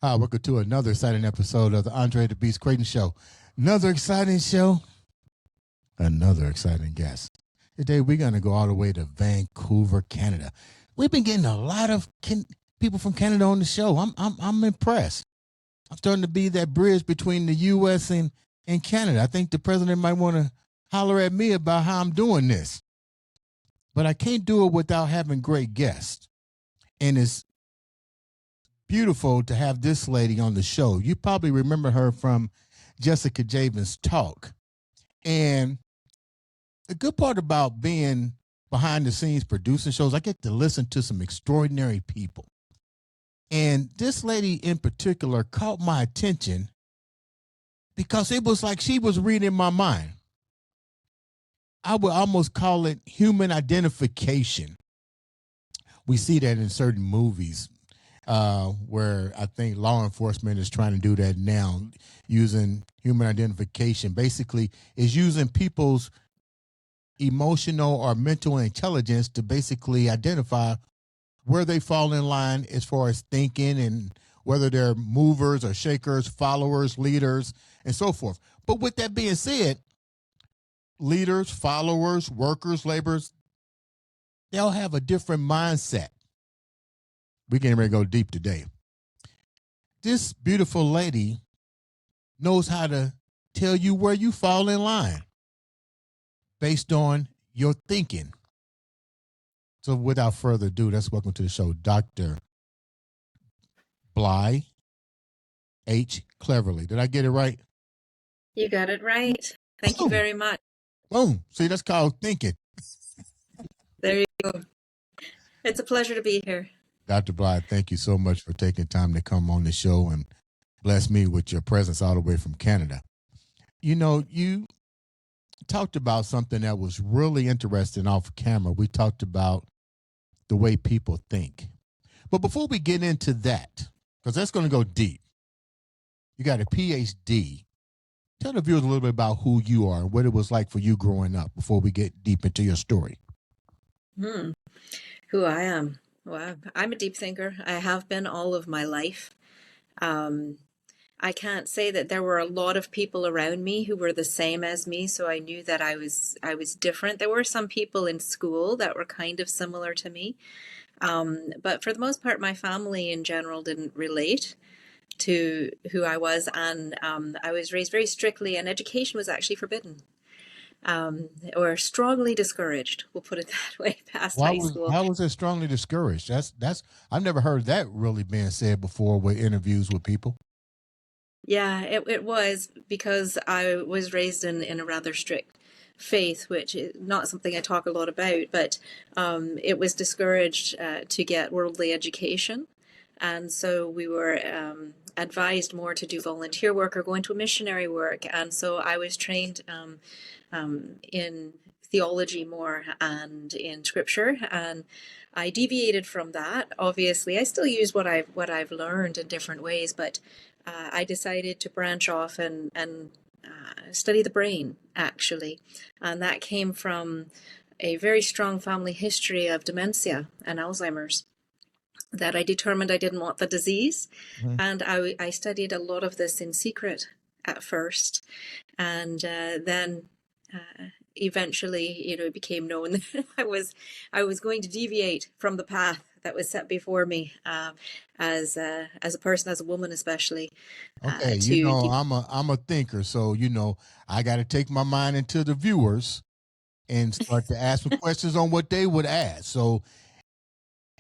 Hi, welcome to another exciting episode of the Andre the Beast Creighton Show. Another exciting show, another exciting guest. Today we're going to go all the way to Vancouver, Canada. We've been getting a lot of people from Canada on the show. I'm impressed. I'm starting to be that bridge between the U.S. and Canada. I think the president might want to holler at me about how I'm doing this, but I can't do it without having great guests. And it's beautiful to have this lady on the show. You probably remember her from Jessica Javen's talk. And the good part about being behind the scenes producing shows, I get to listen to some extraordinary people. And this lady in particular caught my attention because it was like she was reading my mind. I would almost call it human identification. We see that in certain movies. Where I think law enforcement is trying to do that now, using human identification. Basically, is using people's emotional or mental intelligence to basically identify where they fall in line as far as thinking and whether they're movers or shakers, followers, leaders, and so forth. But with that being said, leaders, followers, workers, laborers, they all have a different mindset. We're getting ready to go deep today. This beautiful lady knows how to tell you where you fall in line based on your thinking. So without further ado, let's welcome to the show Dr. Blythe H. Cleverly. Did I get it right? You got it right. Thank you very much. Boom. See, that's called thinking. There you go. It's a pleasure to be here. Dr. Blythe, thank you so much for taking time to come on the show and bless me with your presence all the way from Canada. You know, you talked about something that was really interesting off camera. We talked about the way people think. But before we get into that, because that's going to go deep, you got a PhD. Tell the viewers a little bit about who you are and what it was like for you growing up before we get deep into your story. Who I am. Well, I'm a deep thinker. I have been all of my life. I can't say that there were a lot of people around me who were the same as me, so I knew that I was different. There were some people in school that were kind of similar to me, but for the most part, my family in general didn't relate to who I was, and I was raised very strictly, and education was actually forbidden. Or strongly discouraged, we'll put it that way, past high school. How was it strongly discouraged? That's I've never heard that really being said before with interviews with people. Yeah, it was because I was raised in a rather strict faith, which is not something I talk a lot about, but it was discouraged to get worldly education. And so we were advised more to do volunteer work or go into missionary work. And so I was trained in theology more and in scripture, and I deviated from that. Obviously, I still use what I've learned in different ways, but I decided to branch off and study the brain, actually, and that came from a very strong family history of dementia and Alzheimer's, that I determined I didn't want the disease. Mm-hmm. And I studied a lot of this in secret at first, and then eventually, it became known that I was going to deviate from the path that was set before me, as a person, as a woman, especially. Okay, I'm a thinker, so I got to take my mind into the viewers and start to ask some questions on what they would ask. So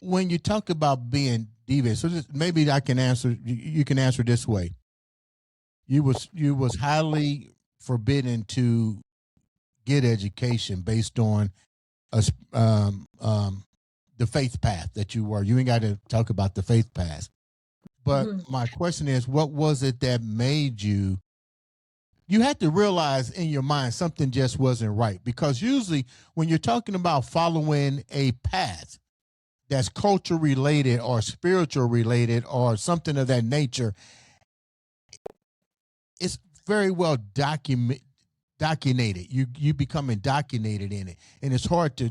when you talk about being deviant, so maybe I can answer. You can answer this way. You was highly forbidden to get education based on the faith path that you were. You ain't got to talk about the faith path. But my question is, what was it that made you had to realize in your mind something just wasn't right? Because usually when you're talking about following a path, that's culture related or spiritual related or something of that nature, it's very well documented. You become indoctrinated in it, and it's hard to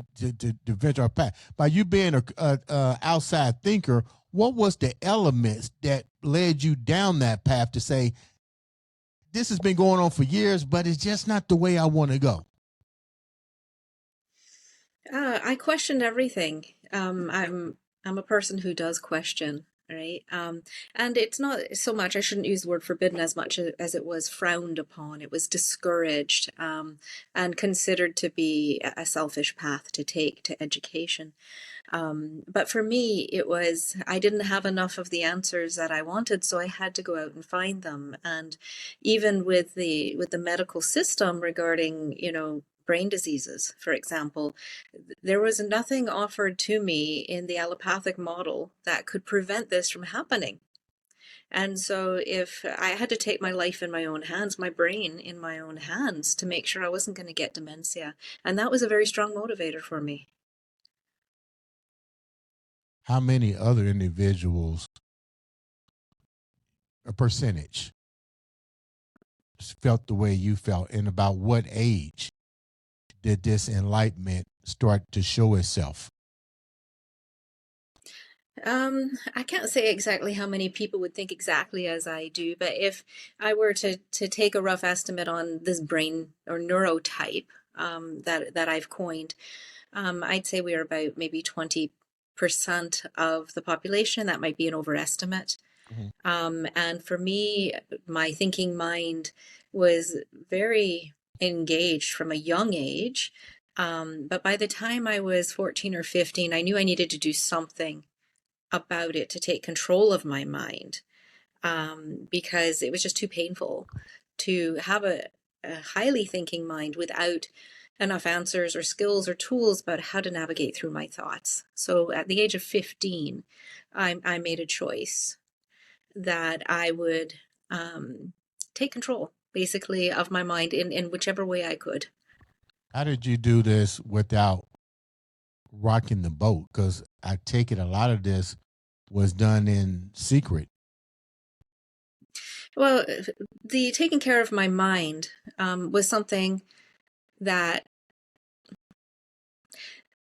venture off path. By you being a outside thinker, what was the elements that led you down that path to say this has been going on for years, but it's just not the way I want to go? I questioned everything. I'm a person who does question, right? And it's not so much, I shouldn't use the word forbidden as much as it was frowned upon. It was discouraged, and considered to be a selfish path to take to education. But for me, it was, I didn't have enough of the answers that I wanted, so I had to go out and find them. And even with the medical system regarding, brain diseases, for example, there was nothing offered to me in the allopathic model that could prevent this from happening. And so if I had to take my life in my own hands, my brain in my own hands, to make sure I wasn't going to get dementia. And that was a very strong motivator for me. How many other individuals, a percentage, felt the way you felt, and about what age did this enlightenment start to show itself? I can't say exactly how many people would think exactly as I do, but if I were to take a rough estimate on this brain or neurotype, that I've coined, I'd say we're about maybe 20% of the population. That might be an overestimate. And for me, my thinking mind was very engaged from a young age. But by the time I was 14 or 15, I knew I needed to do something about it to take control of my mind, because it was just too painful to have a highly thinking mind without enough answers or skills or tools about how to navigate through my thoughts. So at the age of 15, I made a choice that I would take control, basically, of my mind in whichever way I could. How did you do this without rocking the boat? Because I take it a lot of this was done in secret. Well, the taking care of my mind was something that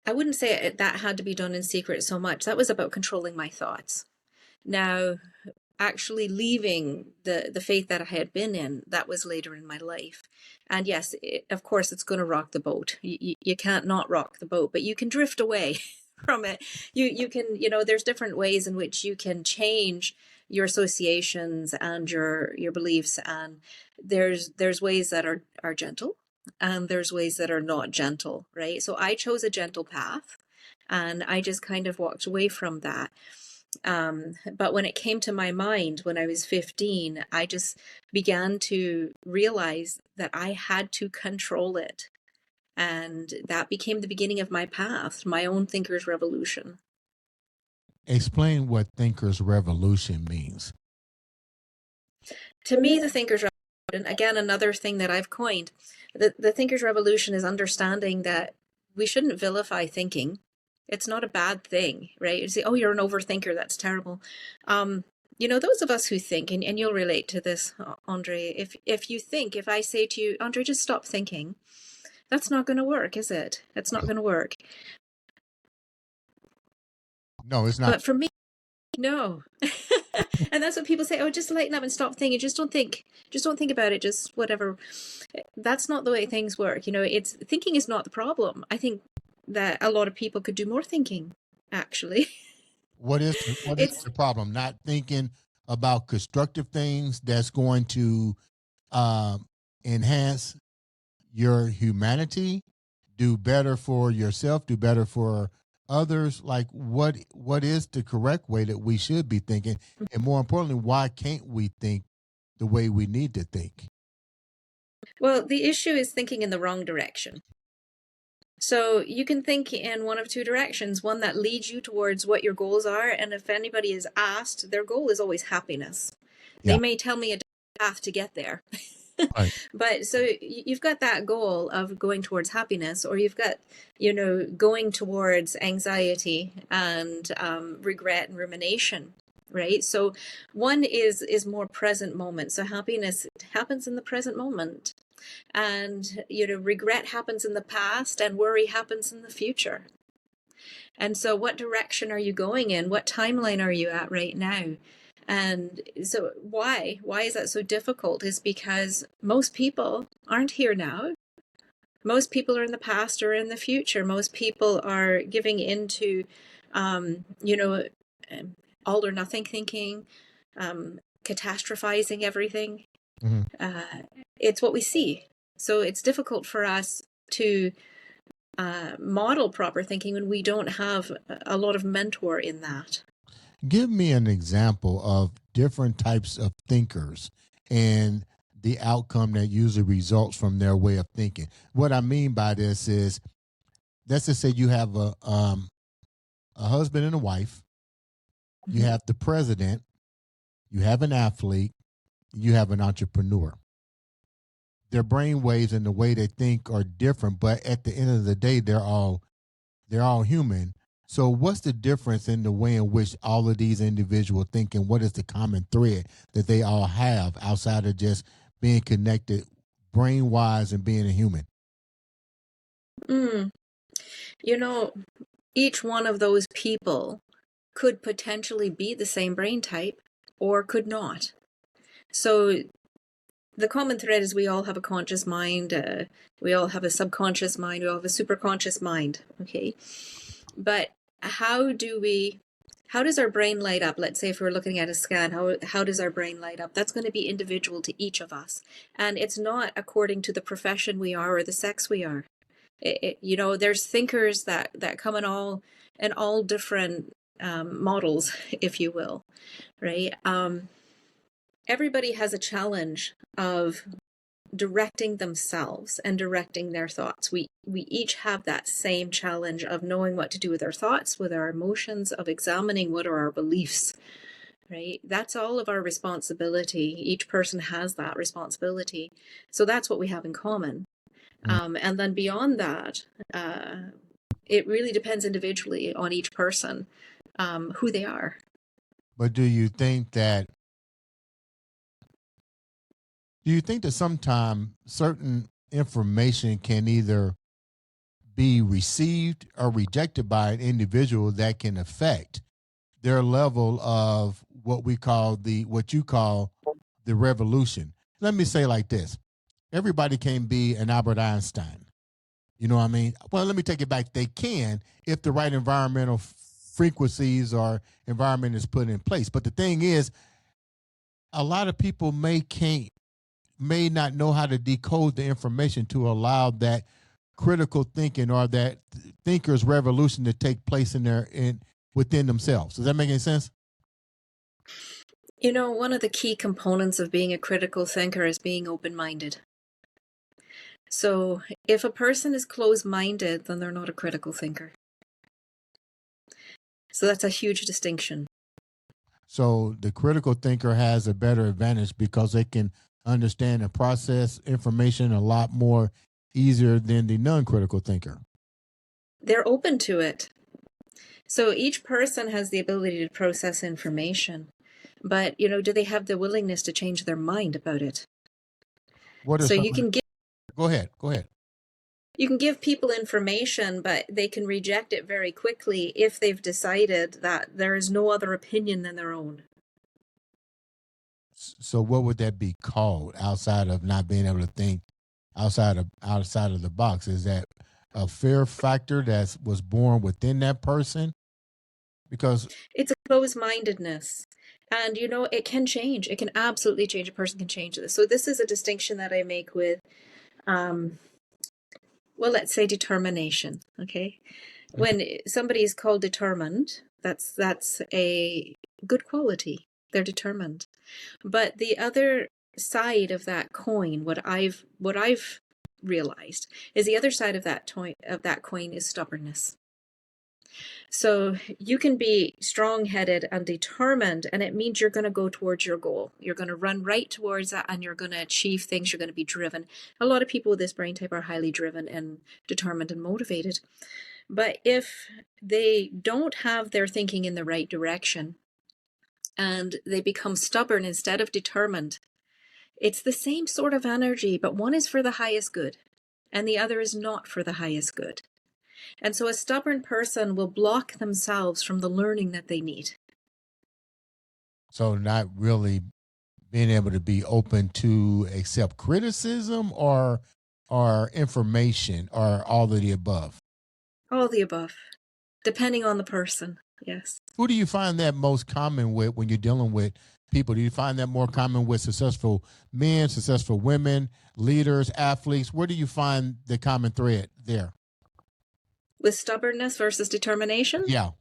I wouldn't say that had to be done in secret so much. That was about controlling my thoughts. Now, actually leaving the faith that I had been in, that was later in my life. And yes, of course, it's going to rock the boat. You can't not rock the boat, but you can drift away from it. You can, there's different ways in which you can change your associations and your beliefs. And there's ways that are gentle, and there's ways that are not gentle, right? So I chose a gentle path, and I just kind of walked away from that. But when it came to my mind when I was 15, I just began to realize that I had to control it. And that became the beginning of my path, my own thinker's revolution. Explain what thinker's revolution means. To me, the thinker's revolution, again, another thing that I've coined, the thinker's revolution is understanding that we shouldn't vilify thinking. It's not a bad thing, right? You say, oh, you're an overthinker, that's terrible. Those of us who think, and you'll relate to this, Andre, if you think, if I say to you, Andre, just stop thinking, that's not going to work, is it? It's not going to work. No, it's not. But for me, no. And that's what people say, oh, just lighten up and stop thinking. Just don't think about it. Just whatever. That's not the way things work. It's thinking is not the problem. I think that a lot of people could do more thinking, actually. What is the problem? Not thinking about constructive things that's going to enhance your humanity, do better for yourself, do better for others. Like what is the correct way that we should be thinking? And more importantly, why can't we think the way we need to think? Well, the issue is thinking in the wrong direction. So you can think in one of two directions, one that leads you towards what your goals are. And if anybody is asked, their goal is always happiness. Yeah. They may tell me a path to get there. Right. But so you've got that goal of going towards happiness, or you've got, going towards anxiety and regret and rumination, right? So one is more present moment. So happiness happens in the present moment, and regret happens in the past, and worry happens in the future. And so what direction are you going in? What timeline are you at right now? And so why is that so difficult? Is because most people aren't here now. Most people are in the past or in the future. Most people are giving into um, you know all or nothing thinking, catastrophizing everything. Hmm. It's what we see. So it's difficult for us to model proper thinking when we don't have a lot of mentor in that. Give me an example of different types of thinkers and the outcome that usually results from their way of thinking. What I mean by this is, let's just say you have a husband and a wife, you Mm-hmm. have the president, you have an athlete, you have an entrepreneur. Their brain waves and the way they think are different, but at the end of the day, they're all human. So what's the difference in the way in which all of these individuals think, and what is the common thread that they all have outside of just being connected brain wise and being a human? Mm. You know, each one of those people could potentially be the same brain type or could not. So the common thread is we all have a conscious mind, we all have a subconscious mind, we all have a superconscious mind, okay? But how does our brain light up? Let's say if we're looking at a scan, how does our brain light up? That's going to be individual to each of us. And it's not according to the profession we are or the sex we are. There's thinkers that come in all different models, if you will, right? Everybody has a challenge of directing themselves and directing their thoughts. We each have that same challenge of knowing what to do with our thoughts, with our emotions, of examining what are our beliefs, right? That's all of our responsibility. Each person has that responsibility. So that's what we have in common. And then beyond that, it really depends individually on each person, who they are. But do you think that sometimes certain information can either be received or rejected by an individual that can affect their level of what you call the revolution? Let me say like this: everybody can be an Albert Einstein. You know what I mean? Well, let me take it back. They can if the right environmental frequencies or environment is put in place. But the thing is, a lot of people may not know how to decode the information to allow that critical thinking or that thinker's revolution to take place within themselves. Does that make any sense? One of the key components of being a critical thinker is being open-minded. So if a person is closed-minded, then they're not a critical thinker. So that's a huge distinction. So the critical thinker has a better advantage because they can understand and process information a lot more easier than the non-critical thinker. They're open to it. So each person has the ability to process information, but do they have the willingness to change their mind about it? What are So some? you can give Go ahead. Go ahead. you can give people information, but they can reject it very quickly if they've decided that there is no other opinion than their own. So what would that be called outside of not being able to think outside of the box? Is that a fear factor that was born within that person? Because It's a closed-mindedness. And it can change. It can absolutely change. A person can change this. So this is a distinction that I make with well, let's say determination. Okay. When somebody is called determined, that's a good quality. They're determined. But the other side of that coin, what I've realized is the other side of that coin is stubbornness. So you can be strong-headed and determined, and it means you're going to go towards your goal. You're going to run right towards that, and you're going to achieve things. You're going to be driven. A lot of people with this brain type are highly driven and determined and motivated. But if they don't have their thinking in the right direction and they become stubborn instead of determined, it's the same sort of energy, but one is for the highest good and the other is not for the highest good. And so a stubborn person will block themselves from the learning that they need. So not really being able to be open to accept criticism or information or all of the above. All the above, depending on the person. Yes. Who do you find that most common with when you're dealing with people? Do you find that more common with successful men, successful women, leaders, athletes? Where do you find the common thread there? With stubbornness versus determination? Yeah.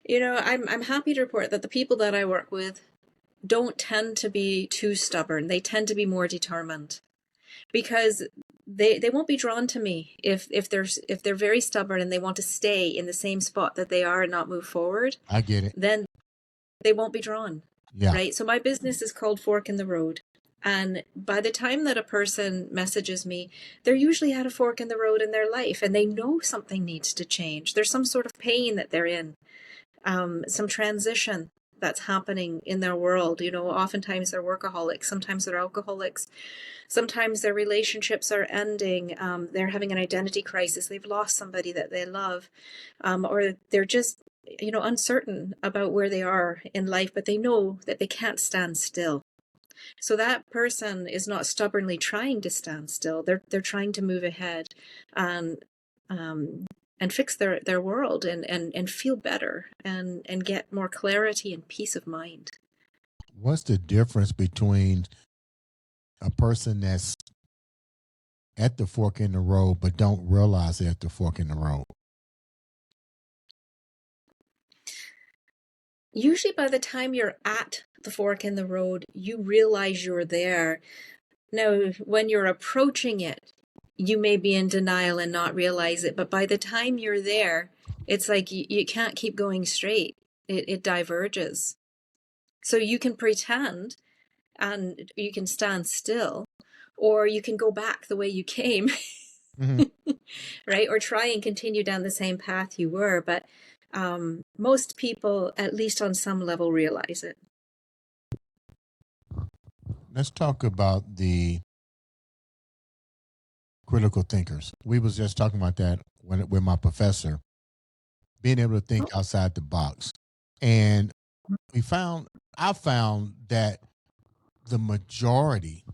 You know, I'm happy to report that the people that I work with don't tend to be too stubborn. They tend to be more determined because they won't be drawn to me if they're very stubborn and they want to stay in the same spot that they are and not move forward. I get it. Then they won't be drawn. Yeah. Right. So my business is called Fork in the Road. And by the time that a person messages me, they're usually at a fork in the road in their life and they know something needs to change. There's some sort of pain that they're in, some transition that's happening in their world. You know, oftentimes they're workaholics, sometimes they're alcoholics, sometimes their relationships are ending, they're having an identity crisis, they've lost somebody that they love, or they're just, you know, uncertain about where they are in life, but they know that they can't stand still. So that person is not stubbornly trying to stand still. They're trying to move ahead and fix their world and feel better and get more clarity and peace of mind. What's the difference between a person that's at the fork in the road but don't realize they're at the fork in the road? Usually by the time you're at the fork in the road, you realize you're there. Now, when you're approaching it, you may be in denial and not realize it, but by the time you're there, it's like you can't keep going straight. It diverges. So you can pretend and you can stand still, or you can go back the way you came, right? Or try and continue down the same path you were. But most people, at least on some level, realize it. Let's talk about the critical thinkers. We was just talking about that with my professor, being able to think outside the box. And I found that the majority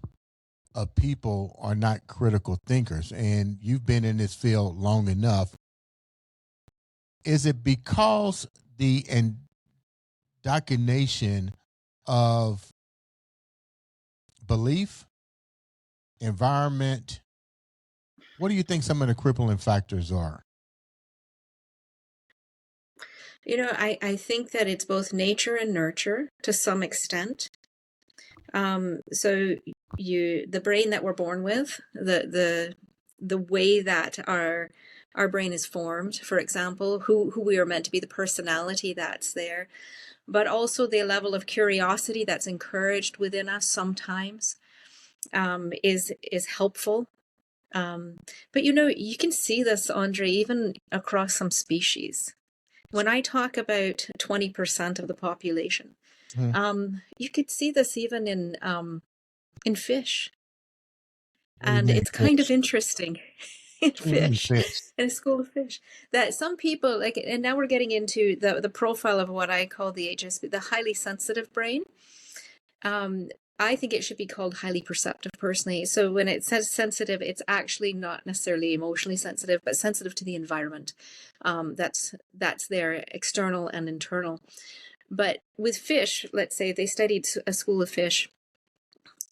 of people are not critical thinkers. And you've been in this field long enough. Is it because the indoctrination of belief, environment? What do you think some of the crippling factors are? You know, I think that it's both nature and nurture to some extent. So the brain that we're born with, the way that our brain is formed, for example, who we are meant to be, the personality that's there, but also the level of curiosity that's encouraged within us sometimes is helpful. But you know, you can see this, Andre, even across some species. When I talk about 20% of the population, you could see this even in fish. And it's kind of interesting in fish, in a school of fish, that some people like, and now we're getting into the profile of what I call the HSP, the highly sensitive brain. I think it should be called highly perceptive personally. So when it says sensitive, it's actually not necessarily emotionally sensitive, but sensitive to the environment. That's their external and internal. But with fish, let's say they studied a school of fish,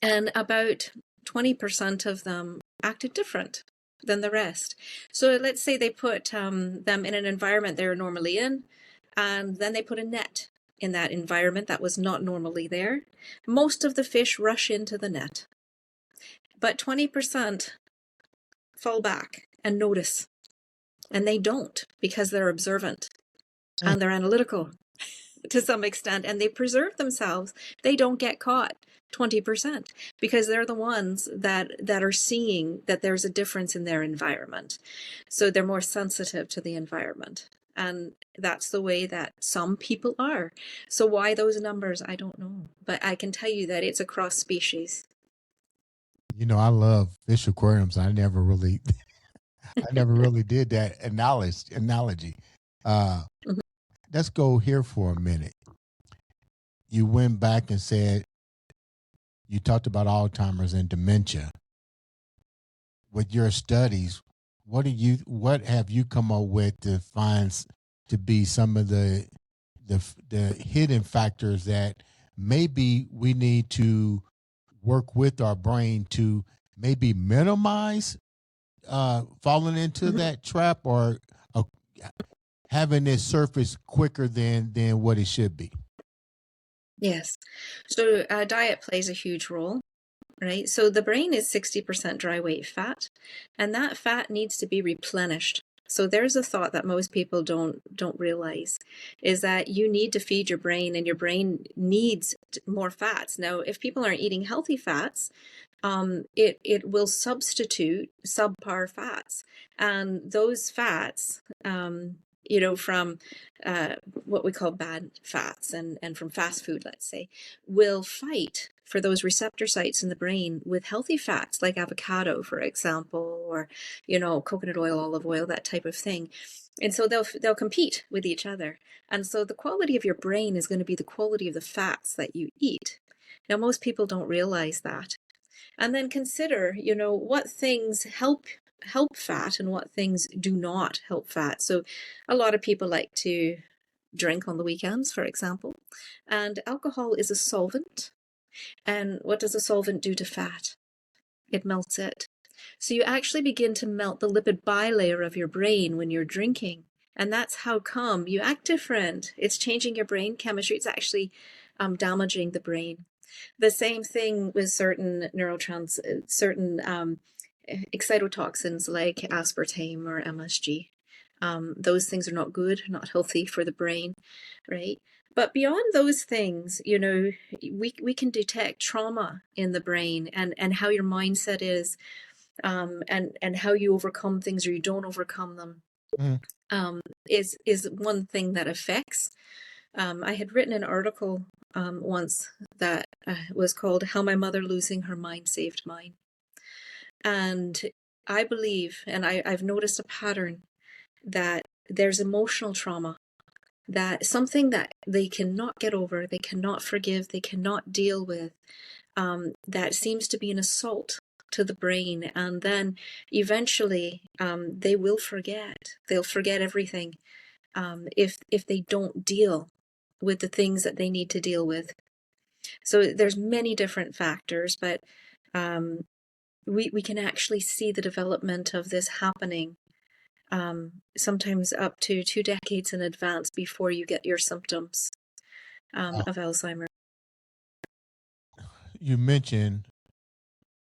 and about 20% of them acted different than the rest. So let's say they put them in an environment they're normally in, and then they put a net in that environment that was not normally there. Most of the fish rush into the net, but 20% fall back and notice, and they don't, because they're observant and they're analytical to some extent, and they preserve themselves. They don't get caught 20% because they're the ones that are seeing that there's a difference in their environment. So they're more sensitive to the environment. And that's the way that some people are. So why those numbers, I don't know. But I can tell you that it's across species. I love fish aquariums. I never really did that analogy. Uh, Mhm. let's go here for a minute. You went back and said you talked about Alzheimer's and dementia. With your studies, what have you come up with to find to be some of the hidden factors that maybe we need to work with our brain to maybe minimize falling into Mhm. that trap, or uh, having it surface quicker than what it should be? Yes. So diet plays a huge role, right? So the brain is 60% dry weight fat, and that fat needs to be replenished. So there's a thought that most people don't realize, is that you need to feed your brain, and your brain needs more fats. Now, if people aren't eating healthy fats, it will substitute subpar fats, and those fats, from what we call bad fats, and from fast food, let's say, will fight for those receptor sites in the brain with healthy fats like avocado, for example, or coconut oil, olive oil, that type of thing. And so they'll compete with each other. And so the quality of your brain is going to be the quality of the fats that you eat. Now, most people don't realize that. And then consider, what things help fat and what things do not help fat. So a lot of people like to drink on the weekends, for example, and alcohol is a solvent. And what does a solvent do to fat? It melts it. So you actually begin to melt the lipid bilayer of your brain when you're drinking. And that's how come you act different. It's changing your brain chemistry. It's actually damaging the brain. The same thing with certain excitotoxins like aspartame or MSG. Those things are not good, not healthy for the brain, right? But beyond those things, we can detect trauma in the brain, and how your mindset is, and how you overcome things or you don't overcome them, is one thing that affects. I had written an article once that was called "How My Mother Losing Her Mind Saved Mine," and I believe, and I've noticed a pattern, that there's emotional trauma, that something that they cannot get over, they cannot forgive, they cannot deal with, that seems to be an assault to the brain, and then eventually they will forget. They'll forget everything if they don't deal with the things that they need to deal with. So there's many different factors, but we can actually see the development of this happening, sometimes up to 2 decades in advance before you get your symptoms of Alzheimer's. You mentioned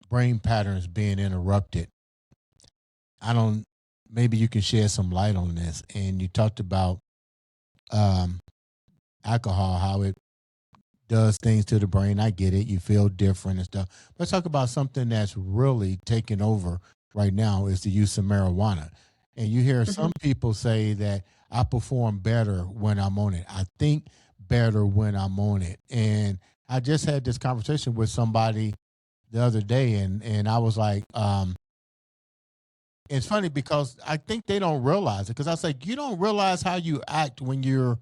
brain patterns being interrupted. I don't. Maybe you can shed some light on this. And you talked about um, alcohol, how it does things to the brain. I get it. You feel different and stuff. Let's talk about something that's really taking over right now, is the use of marijuana. And you hear Mm-hmm. some people say that I perform better when I'm on it. I think better when I'm on it. And I just had this conversation with somebody the other day, and I was like, it's funny because I think they don't realize it. Because I was like, you don't realize how you act when you're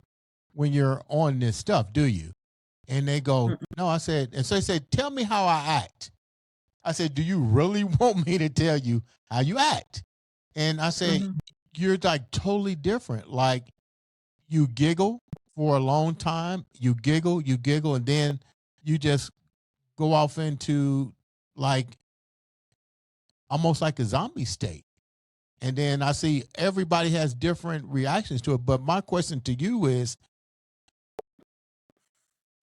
on this stuff, do you? And they go, no. I said, and so they said, tell me how I act. I said, do you really want me to tell you how you act? And I said, Mm-hmm. you're like totally different. Like, you giggle for a long time, you giggle, and then you just go off into like almost like a zombie state. And then I see everybody has different reactions to it. But my question to you is,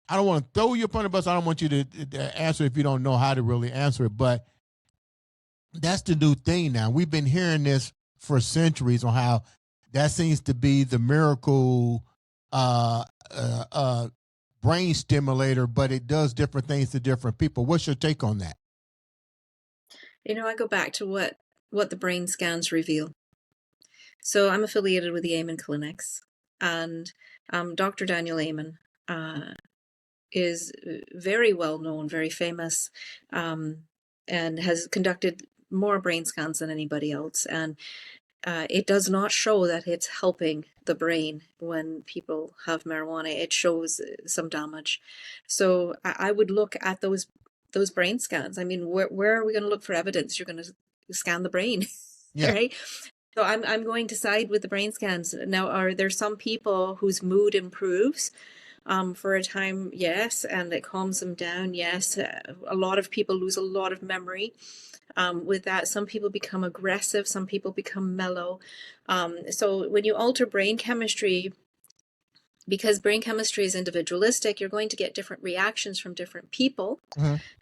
I don't want to throw you upon the bus. I don't want you to answer if you don't know how to really answer it. But that's the new thing now. We've been hearing this for centuries on how that seems to be the miracle uh, uh, uh, brain stimulator, but it does different things to different people. What's your take on that? I go back to what the brain scans reveal. So I'm affiliated with the Amen Clinics, and Dr. Daniel Amen is very well known, very famous, and has conducted more brain scans than anybody else. And it does not show that it's helping the brain when people have marijuana. It shows some damage. So I would look at those brain scans. I mean, where are we going to look for evidence? You're going to scan the brain, Yeah. right? So I'm going to side with the brain scans. Now, are there some people whose mood improves for a time? Yes, and it calms them down. Yes, a lot of people lose a lot of memory. With that, some people become aggressive, some people become mellow. So when you alter brain chemistry, because brain chemistry is individualistic, you're going to get different reactions from different people.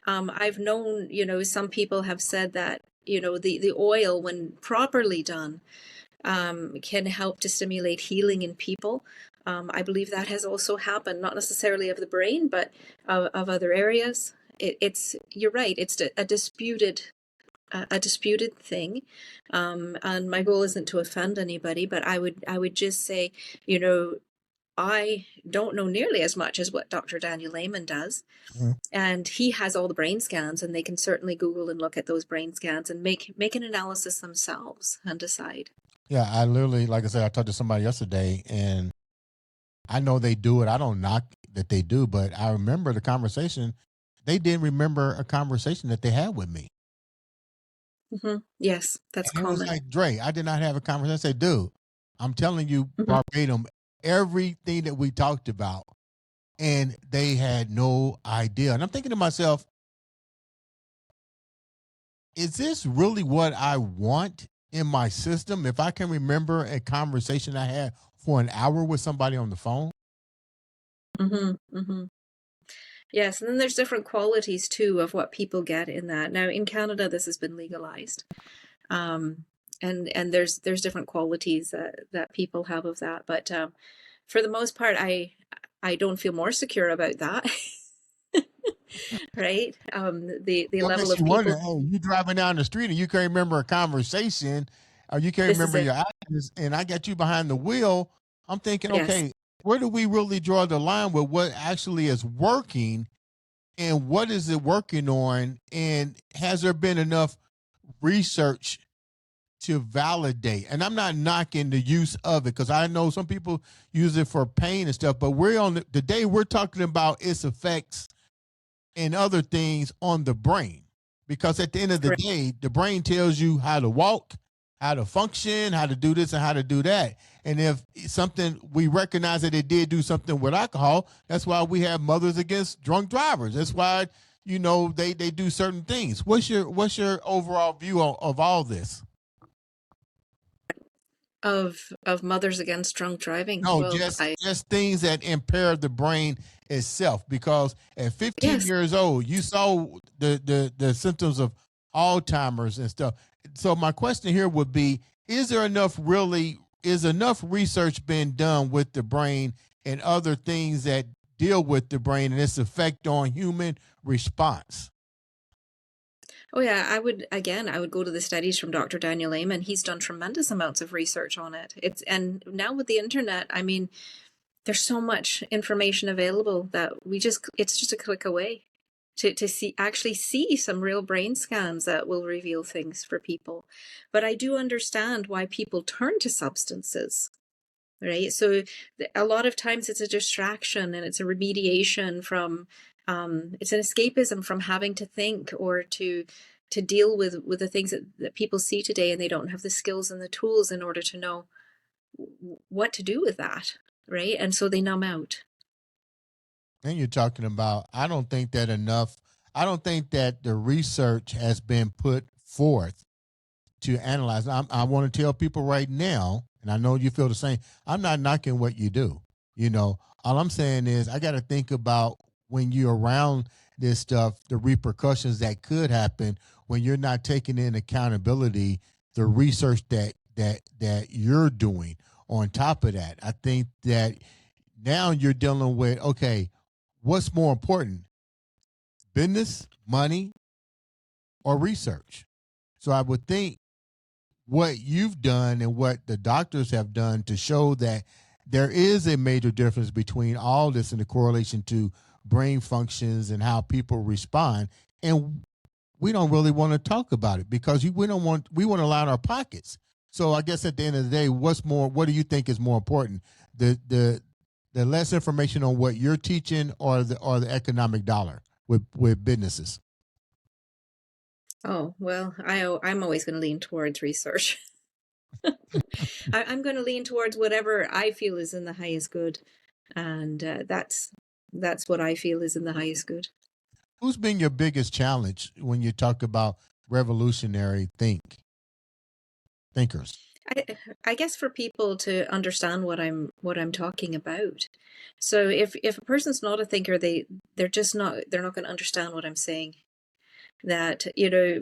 I've known, some people have said that, the oil, when properly done, can help to stimulate healing in people. I believe that has also happened, not necessarily of the brain, but of other areas. You're right, it's a disputed thing, and my goal isn't to offend anybody, but I would just say, I don't know nearly as much as what Dr. Daniel Amen does. And he has all the brain scans, and they can certainly Google and look at those brain scans and make an analysis themselves and decide. Yeah, I literally, like I said, I talked to somebody yesterday, and I know they do it. I don't knock that they do, but I remember the conversation. They didn't remember a conversation that they had with me. Yes, that's And it was common. like, Dre, I did not have a conversation. I said, dude, I'm telling you verbatim everything that we talked about, and they had no idea. And I'm thinking to myself, is this really what I want in my system? If I can remember a conversation I had for an hour with somebody on the phone? Yes, and then there's different qualities too of what people get in that. Now in Canada, this has been legalized, and there's different qualities that people have of that. But for the most part, I don't feel more secure about that. Right? The What level makes of you wonder, people. hey, you driving down the street and you can't remember a conversation or you can't This is remember it. your actions, and I got you behind the wheel. I'm thinking, Yes. okay, where do we really draw the line with what actually is working and what is it working on? And has there been enough research to validate? And I'm not knocking the use of it because I know some people use it for pain and stuff, but we're on the day we're talking about its effects and other things on the brain. Because at the end of the Correct. day, the brain tells you how to walk, how to function, how to do this and how to do that. And if something we recognize that it did do something with alcohol, that's why we have Mothers Against Drunk Drivers. That's why they do certain things. What's your overall view of all this? Of mothers against drunk driving. No, Well, just things that impair the brain itself. Because at 15 yes. years old, you saw the symptoms of Alzheimer's and stuff. So my question here would be: is enough research being done with the brain and other things that deal with the brain and its effect on human response? Oh yeah, I would go to the studies from Dr. Daniel Amen. He's done tremendous amounts of research on it. And now with the internet, I mean, there's so much information available that it's just a click away to see some real brain scans that will reveal things for people. But I do understand why people turn to substances, right? So a lot of times it's a distraction and it's a remediation from, it's an escapism from having to think or to deal with the things that people see today, and they don't have the skills and the tools in order to know what to do with that, right? And so they numb out. And you're talking about, I don't think that enough, I don't think that the research has been put forth to analyze. I want to tell people right now, and I know you feel the same. I'm not knocking what you do. All I'm saying is I got to think about when you're around this stuff, the repercussions that could happen when you're not taking in accountability the research that that you're doing on top of that. I think that now you're dealing with, okay, what's more important, business, money, or research? So I would think what you've done and what the doctors have done to show that there is a major difference between all this and the correlation to brain functions and how people respond. And we don't really want to talk about it because we want to line our pockets. So I guess at the end of the day, what do you think is more important? The less information on what you're teaching or the economic dollar with businesses? Oh, well, I'm always going to lean towards research. I'm going to lean towards whatever I feel is in the highest good, and that's what I feel is in the highest good. Who's been your biggest challenge when you talk about revolutionary thinkers? I guess for people to understand what I'm talking about. So if a person's not a thinker, they're not going to understand what I'm saying. That,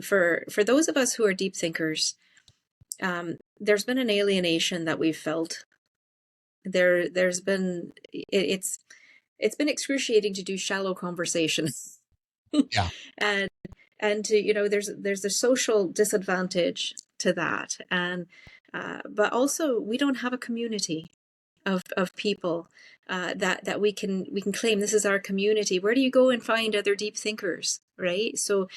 for those of us who are deep thinkers, there's been an alienation that we've felt. There's been it's been excruciating to do shallow conversation. Yeah. and and to, there's a social disadvantage to that, and but also we don't have a community of people that we can claim this is our community. Where do you go and find other deep thinkers, right? So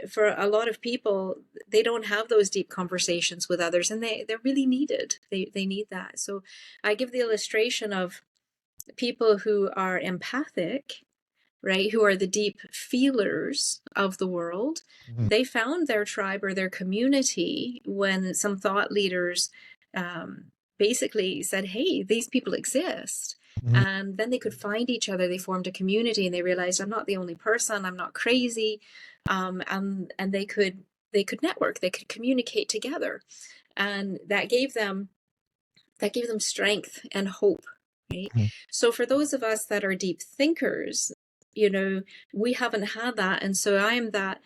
for a lot of people, they don't have those deep conversations with others, and they're really needed. They need that. So I give the illustration of people who are empathic, right, who are the deep feelers of the world. Mm-hmm. They found their tribe or their community when some thought leaders basically said, hey, these people exist. Mm-hmm. And then they could find each other. They formed a community, and they realized, I'm not the only person, I'm not crazy. And they could network, they could communicate together. And that gave them strength and hope, right? Mm-hmm. So for those of us that are deep thinkers, we haven't had that. And so I am that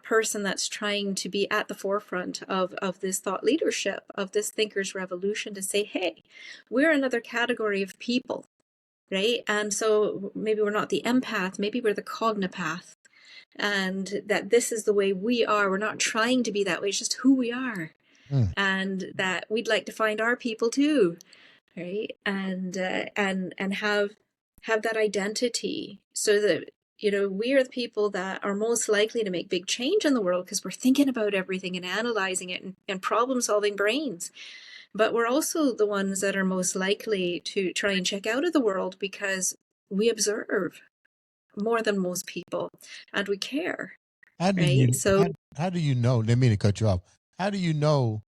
person that's trying to be at the forefront of this thought leadership, of this thinkers revolution, to say, hey, we're another category of people, right? And so maybe we're not the empath, maybe we're the cognipath, and that this is the way we are. We're not trying to be that way, it's just who we are. And that we'd like to find our people too, right? And have that identity, so that we are the people that are most likely to make big change in the world, because we're thinking about everything and analyzing it, and problem solving brains. But we're also the ones that are most likely to try and check out of the world, because we observe more than most people and we care. How do right? you So how do you know? Didn't mean to cut you off. How do you know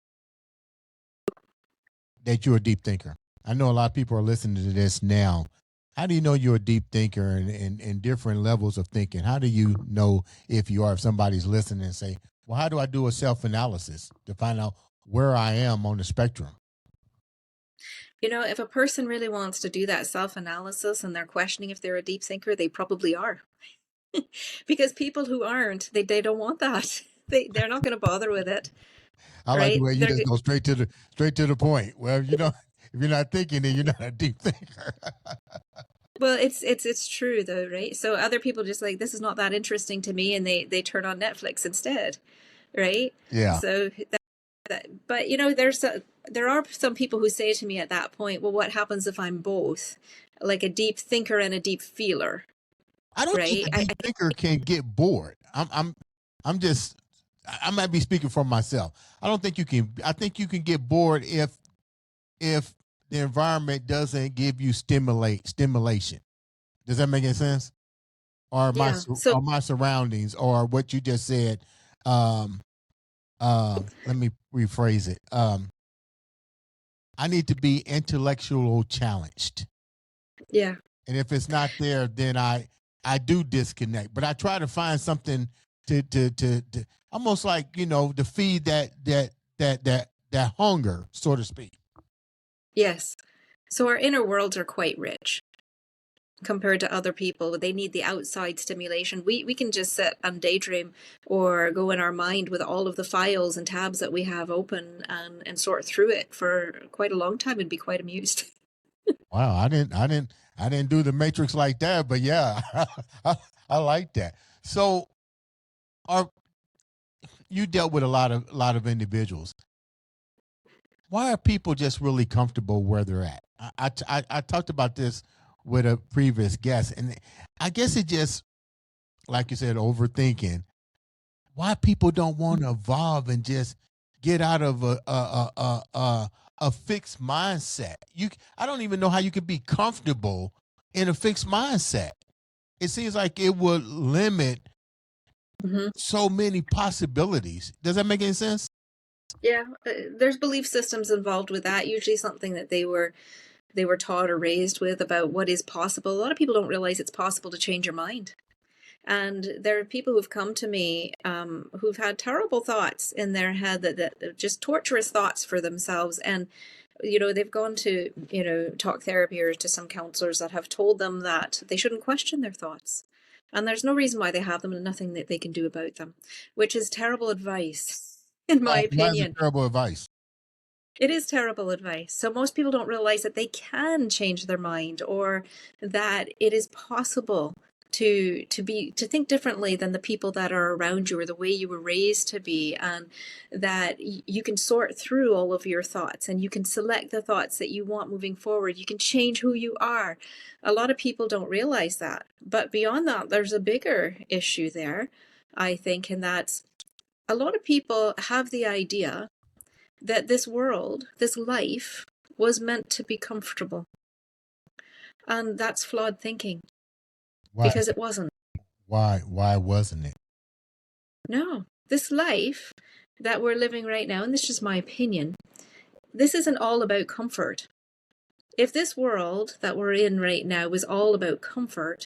that you're a deep thinker? I know a lot of people are listening to this now. How do you know you're a deep thinker in different levels of thinking? How do you know if you are, if somebody's listening and say, well, how do I do a self-analysis to find out where I am on the spectrum? if a person really wants to do that self-analysis and they're questioning if they're a deep thinker, they probably are. Because people who aren't, they don't want that. They're not going to bother with it. I like the Right? way you just go straight to the point. Well, if you're not thinking, then you're not a deep thinker. Well, it's true though, right? So other people just like, this is not that interesting to me, and they turn on Netflix instead, right? Yeah. So but there are some people who say to me at that point, well, what happens if I'm both, like a deep thinker and a deep feeler? I don't think Right? a deep thinker can get bored. I'm just, I might be speaking for myself. I don't think you can. I think you can get bored if the environment doesn't give you stimulation. Does that make any sense? Or Yeah. So my surroundings, or what you just said. Let me rephrase it. I need to be intellectual challenged. yeah. And if it's not there, then I do disconnect. But I try to find something to almost like, to feed that hunger, so to speak. Yes. So our inner worlds are quite rich. compared to other people. They need the outside stimulation. We can just sit and daydream or go in our mind with all of the files and tabs that we have open and sort through it for quite a long time and be quite amused. Wow, I didn't do the matrix like that, but yeah, I like that. So, are you dealt with a lot of individuals? Why are people just really comfortable where they're at? I talked about this with a previous guest, and I guess it just, like you said, overthinking. Why people don't want to evolve and just get out of a fixed mindset? I don't even know how you could be comfortable in a fixed mindset. It seems like it would limit Mhm. so many possibilities. Does that make any sense? Yeah, there's belief systems involved with that. Usually something that they were taught or raised with about what is possible. A lot of people don't realize it's possible to change your mind. And there are people who've come to me who've had terrible thoughts in their head that just torturous thoughts for themselves. And, they've gone to, talk therapy or to some counselors that have told them that they shouldn't question their thoughts. And there's no reason why they have them and nothing that they can do about them, which is terrible advice, in my Why is it opinion. terrible advice? It is terrible advice. So most people don't realize that they can change their mind or that it is possible to think differently than the people that are around you or the way you were raised to be, and that you can sort through all of your thoughts and you can select the thoughts that you want moving forward. You can change who you are. A lot of people don't realize that. But beyond that, there's a bigger issue there, I think, and that's a lot of people have the idea that this world, this life, was meant to be comfortable. And that's flawed thinking Why because it wasn't. why wasn't it? No, this life that we're living right now, and this is just my opinion, this isn't all about comfort. If this world that we're in right now was all about comfort,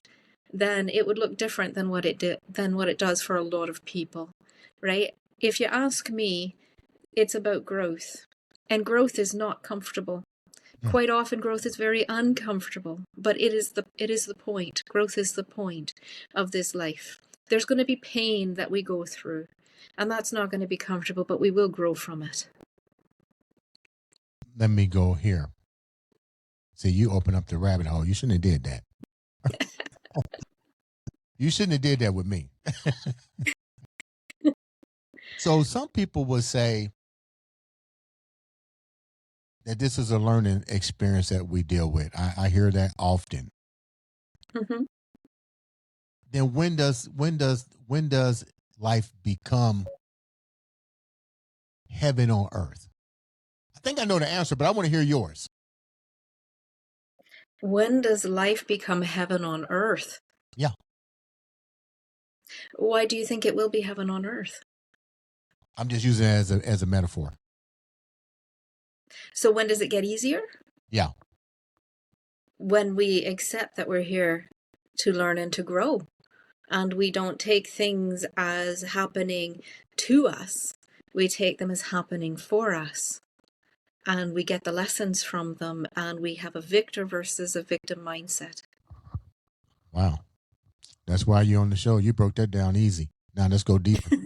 then it would look different than what it does for a lot of people, right? If you ask me, it's about growth. And growth is not comfortable. Hmm. Quite often growth is very uncomfortable, but it is the point. Growth is the point of this life. There's going to be pain that we go through, and that's not going to be comfortable, but we will grow from it. Let me go here. See, you open up the rabbit hole. You shouldn't have did that. You shouldn't have did that with me. So some people would say that this is a learning experience that we deal with. I hear that often. Mm-hmm. Then when does life become heaven on earth? I think I know the answer, but I want to hear yours. When does life become heaven on earth? Yeah, Why do you think it will be heaven on earth? I'm just using it as a metaphor. So when does it get easier? Yeah. When we accept that we're here to learn and to grow, and we don't take things as happening to us, we take them as happening for us. And we get the lessons from them, and we have a victor versus a victim mindset. Wow. That's why you're on the show. You broke that down easy. Now let's go deeper.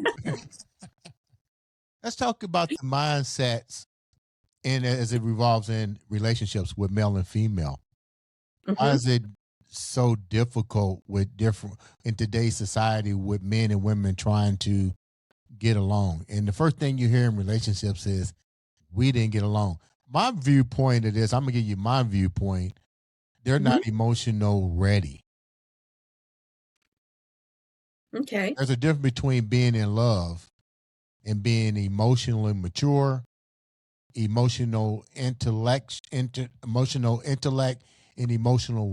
Let's talk about the mindsets and as it revolves in relationships with male and female. Why Mm-hmm. is it so difficult with different in today's society with men and women trying to get along? And the first thing you hear in relationships is we didn't get along. My viewpoint of this, I'm gonna give you my viewpoint. They're Mm-hmm. not emotional ready. Okay. There's a difference between being in love and being emotionally mature, emotional intellect, and emotional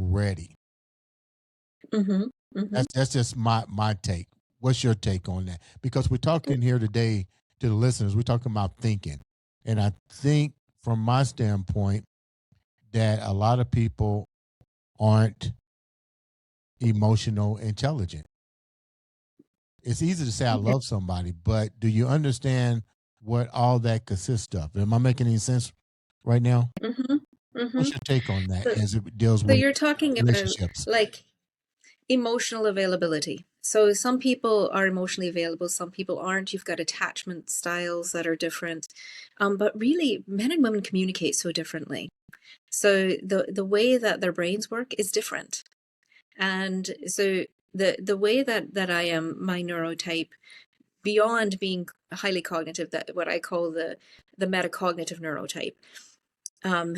ready. Mm-hmm. Mm-hmm. That's just my take. What's your take on that? Because we're talking here today to the listeners, we're talking about thinking. And I think from my standpoint that a lot of people aren't emotional intelligent. It's easy to say I Okay. love somebody, but do you understand what all that consists of? Am I making any sense right now? Mm-hmm. Mm-hmm. What's your take on that So, as it deals so with you're talking about relationships? like emotional availability. So some people are emotionally available, some people aren't. You've got attachment styles that are different. But really, men and women communicate so differently. So the way that their brains work is different. And so the way that I am, my neurotype, beyond being highly cognitive, that what I call the metacognitive neurotype. Um,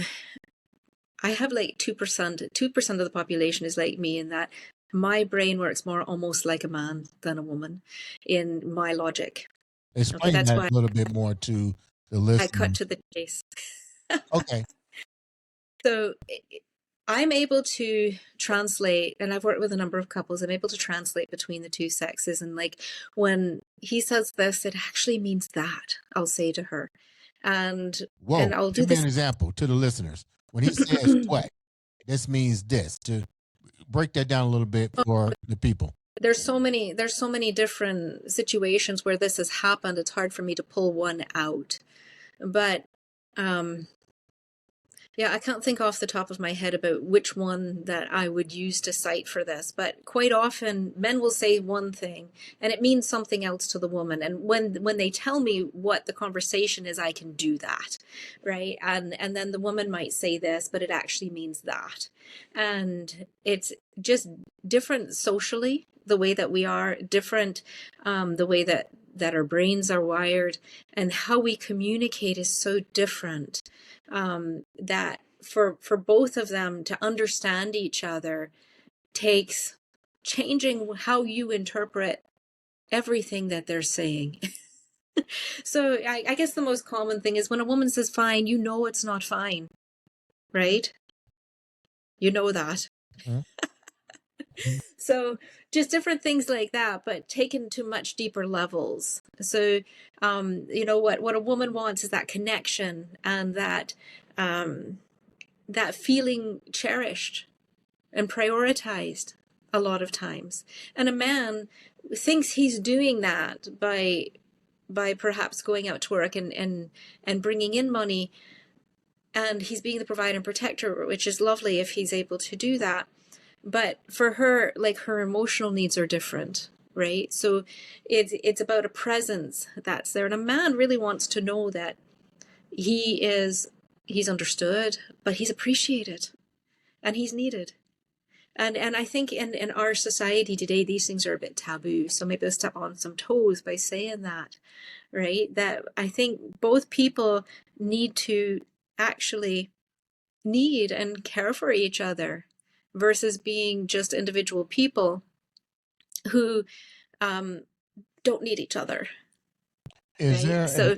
I have like 2% of the population is like me in that my brain works more almost like a man than a woman in my logic. Okay, Explain that's that why a little bit more to the I cut listeners. to the chase. Okay. So I'm able to translate, and I've worked with a number of couples. I'm able to translate between the two sexes, and like when he says this, it actually means that. I'll say to her, and Whoa. I'll do Give me an this. example to the listeners. When he says sweat, this means this. To break that down a little bit for the people. There's so many different situations where this has happened. It's hard for me to pull one out, but um yeah, I can't think off the top of my head about which one that I would use to cite for this, but quite often men will say one thing and it means something else to the woman. And when they tell me what the conversation is, I can do that, right? And then the woman might say this, but it actually means that. And it's just different socially, the way that we are different, the way that our brains are wired and how we communicate is so different, that for both of them to understand each other takes changing how you interpret everything that they're saying. So I guess the most common thing is when a woman says fine, you know it's not fine, right? You know that. Mhm. So just different things like that, but taken to much deeper levels. So what a woman wants is that connection and um, that feeling cherished and prioritized a lot of times. And a man thinks he's doing that by perhaps going out to work and bringing in money, and he's being the provider and protector, which is lovely if he's able to do that. But for her, like, her emotional needs are different, right? So it's about a presence that's there, and a man really wants to know that he's understood, but he's appreciated and he's needed. And I think in our society today, these things are a bit taboo. So maybe I'll step on some toes by saying that, right? That I think both people need to actually need and care for each other versus being just individual people who um, don't need each other, Is right? there So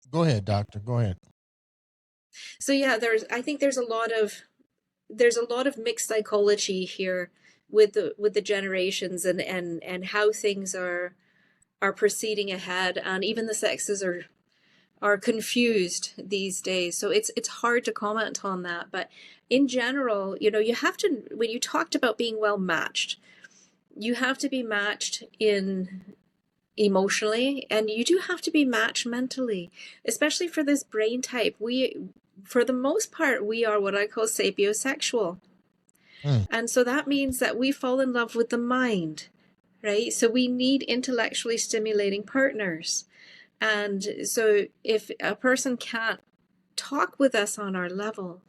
go ahead, doctor. Go ahead. yeah, I think there's a lot of mixed psychology here with the generations and how things are proceeding ahead, and even the sexes are confused these days. So it's hard to comment on that, but in general, you have to, when you talked about being well matched, you have to be matched in emotionally, and you do have to be matched mentally, especially for this brain type. We, for the most part, we are what I call sapiosexual. Mm. And so that means that we fall in love with the mind, right? So we need intellectually stimulating partners. And so if a person can't talk with us on our level,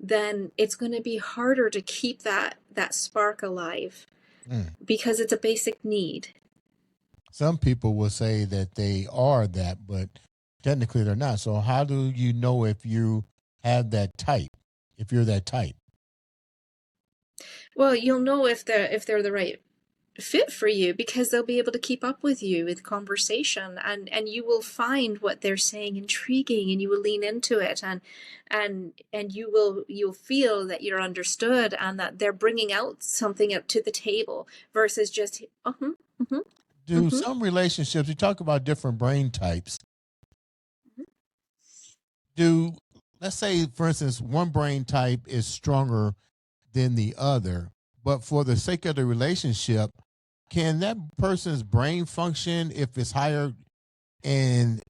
then it's going to be harder to keep that spark alive Mm. because it's a basic need. Some people will say that they are that, but technically they're not. So how do you know if you have that type? If you're that type? Well, you'll know if they're the right fit for you because they'll be able to keep up with you with conversation, and you will find what they're saying intriguing, and you will lean into it, and you'll feel that you're understood and that they're bringing out something up to the table versus just uh-huh, uh-huh, Do uh-huh. some relationships, you talk about different brain types. Do, let's say, for instance, one brain type is stronger than the other, but for the sake of the relationship, can that person's brain function, if it's higher, and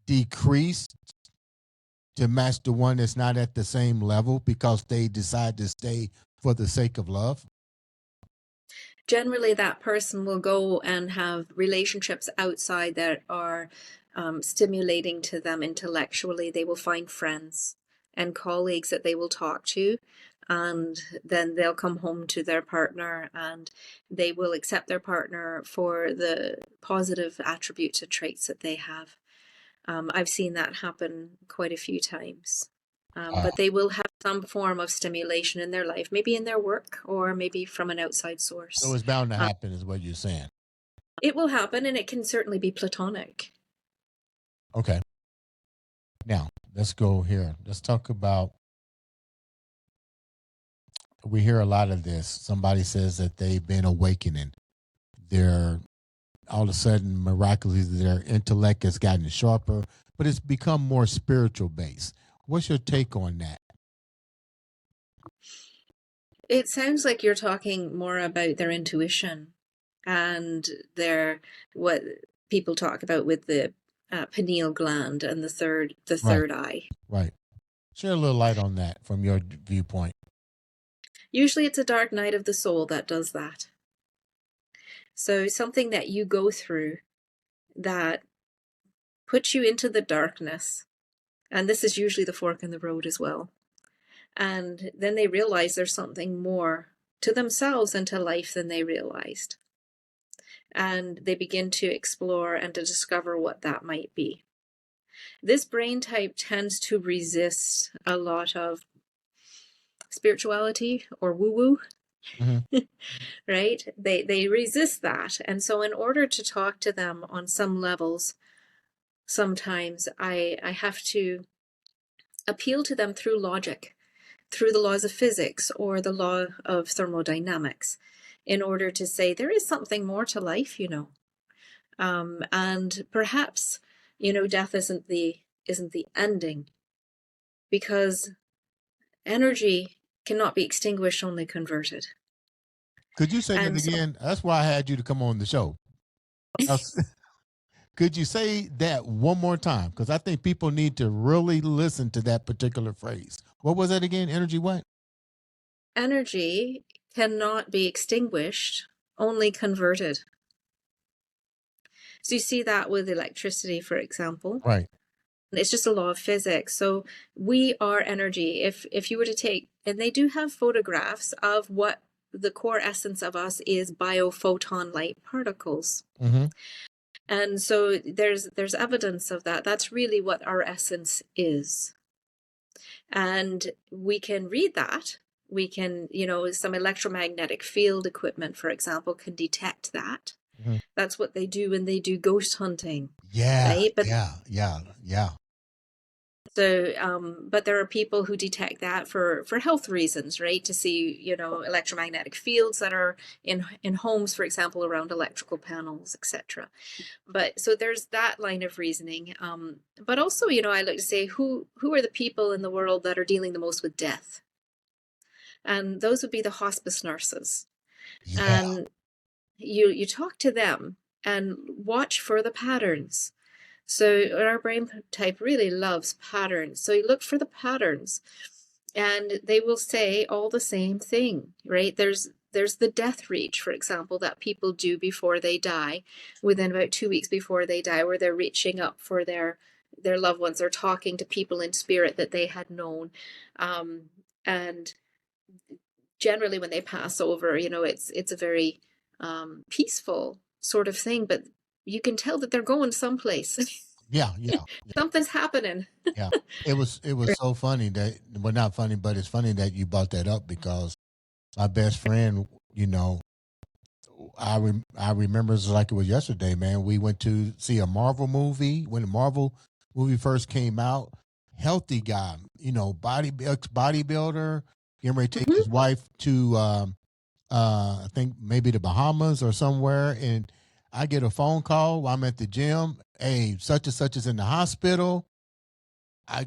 decrease to match the one that's not at the same level because they decide to stay for the sake of love? Generally, that person will go and have relationships outside that are stimulating to them intellectually. They will find friends and colleagues that they will talk to, and then they'll come home to their partner and they will accept their partner for the positive attributes and traits that they have. I've seen that happen quite a few times. But they will have some form of stimulation in their life, maybe in their work or maybe from an outside So source. it's bound to happen, is what you're saying. It will happen, and it can certainly be platonic. Okay. Now, let's go here. Let's talk about, we hear a lot of this. Somebody says that they've been awakening. They're all of a sudden, miraculously, their intellect has gotten sharper, but it's become more spiritual based. What's your take on that? It sounds like you're talking more about their intuition and their what people talk about with the pineal gland and the Right, third eye. right. Share a little light on that from your viewpoint. Usually, it's a dark night of the soul that does that. So something that you go through that puts you into the darkness, and this is usually the fork in the road as well. And then they realize there's something more to themselves and to life than they realized. And they begin to explore and to discover what that might be. This brain type tends to resist a lot of spirituality or woo-woo, right? They resist that. And so in order to talk to them on some levels, sometimes I have to appeal to them through logic, through the laws of physics or the law of thermodynamics, in order to say there is something more to life, and perhaps death isn't the ending, because energy cannot be extinguished, only converted. Could you say that And so again? That's why I had you to come on the show. Could you say that one more time? Because I think people need to really listen to that particular phrase. What was that again? Energy what? energy cannot be extinguished, only converted. So you see that with electricity, for example. Right. It's just a law of physics. So we are energy. If you were to take, and they do have photographs of what the core essence of us is, biophoton light particles. Mm-hmm. And so there's evidence of that. That's really what our essence is. And we can read that. We can, some electromagnetic field equipment, for example, can detect that. Mm-hmm. That's what they do when they do ghost hunting. Yeah, right? But yeah. so, but there are people who detect that for health reasons, right? To see, electromagnetic fields that are in homes, for example, around electrical panels, etc. But so there's that line of reasoning. But also, I like to say, who are the people in the world that are dealing the most with death? And those would be the hospice nurses. Yeah. And you talk to them and watch for the patterns. So our brain type really loves patterns. So you look for the patterns, and they will say all the same thing, right? There's the death reach, for example, that people do before they die, within about 2 weeks before they die, where they're reaching up for their loved ones. They're talking to people in spirit that they had known, and generally when they pass over, it's a very peaceful sort of thing, but you can tell that they're going someplace. Yeah. Something's happening. Yeah. It was so funny that, well, not funny, but it's funny that you brought that up because my best friend, I remember it's like it was yesterday, man. We went to see a Marvel movie when the Marvel movie first came out. Healthy guy, bodybuilder, getting ready to take his wife to I think maybe the Bahamas or somewhere, and I get a phone call while I'm at the gym. Hey, such and such is in the hospital. I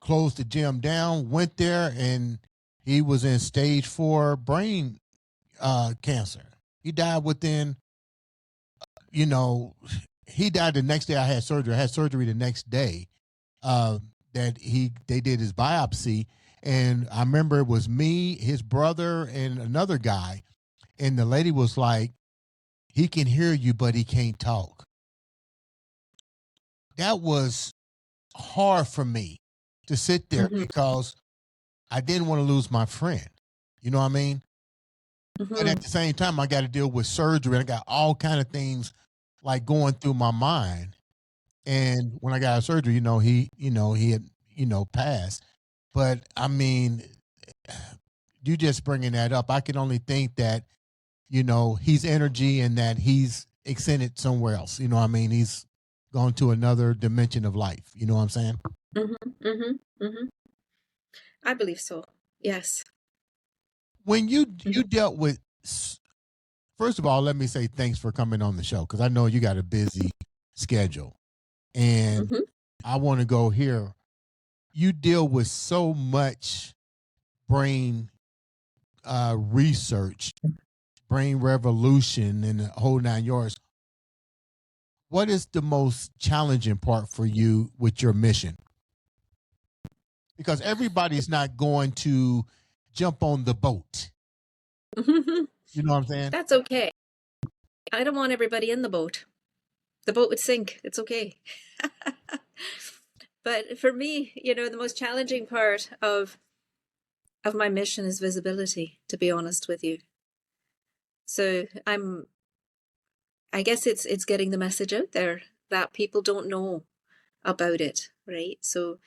closed the gym down, went there, and he was in stage 4 brain cancer. He died within, you know, he died the next day I had surgery. I had surgery the next day. that they did his biopsy, and I remember it was me, his brother, and another guy, and the lady was like, "He can hear you, but he can't talk." That was hard for me to sit there Mm-hmm. because I didn't want to lose my friend. You know what I mean? But Mm-hmm. at the same time, I got to deal with surgery. I got all kind of things like going through my mind. And when I got out of surgery, he had, passed. But I mean, you just bringing that up, I can only think that, he's energy and that he's extended somewhere else. You know what I mean? He's gone to another dimension of life. You know what I'm saying? Mm-hmm. Mm-hmm. Mm-hmm. I believe so. Yes. When you Mm-hmm. you dealt with, first of all, let me say thanks for coming on the show because I know you got a busy schedule, and Mm-hmm. I want to go here. You deal with so much brain research, brain revolution, and the whole 9 yards. What is the most challenging part for you with your mission? Because everybody's not going to jump on the boat. You know what I'm saying? That's okay. I don't want everybody in the boat. The boat would sink. It's okay. But for me, the most challenging part of my mission is visibility, to be honest with you. So I guess it's getting the message out there that people don't know about it, right? So